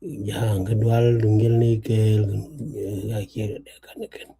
Yang kedua dunggil nikel akhir kan.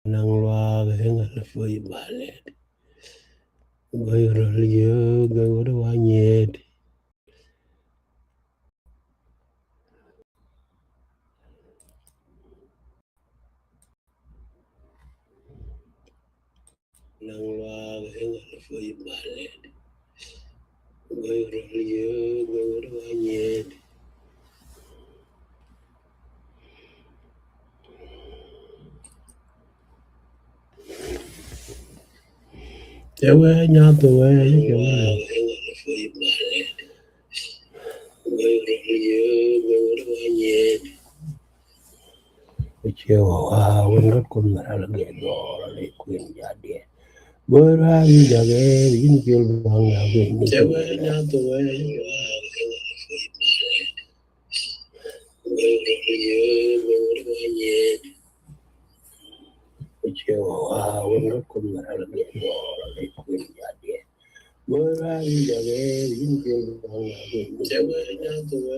Nang lwa hengal foi balet. Goyro liyo goyro wanyet. Nang lwa hengal foi balet. Goyro liyo goyro wanyet. Ewe nyato we hengal foi balet. Goyro liyo goyro wanyet. Kecewa wengat kumara lagi dor le kuin jadi. Berani jaga ini kil bang lagi. Ewe nyato we goyro liyo goyro wanyet. Kecewa wengat kumara lagi dor le kuin jadi. Berani jaga ini kil bang lagi. Ewe nyato we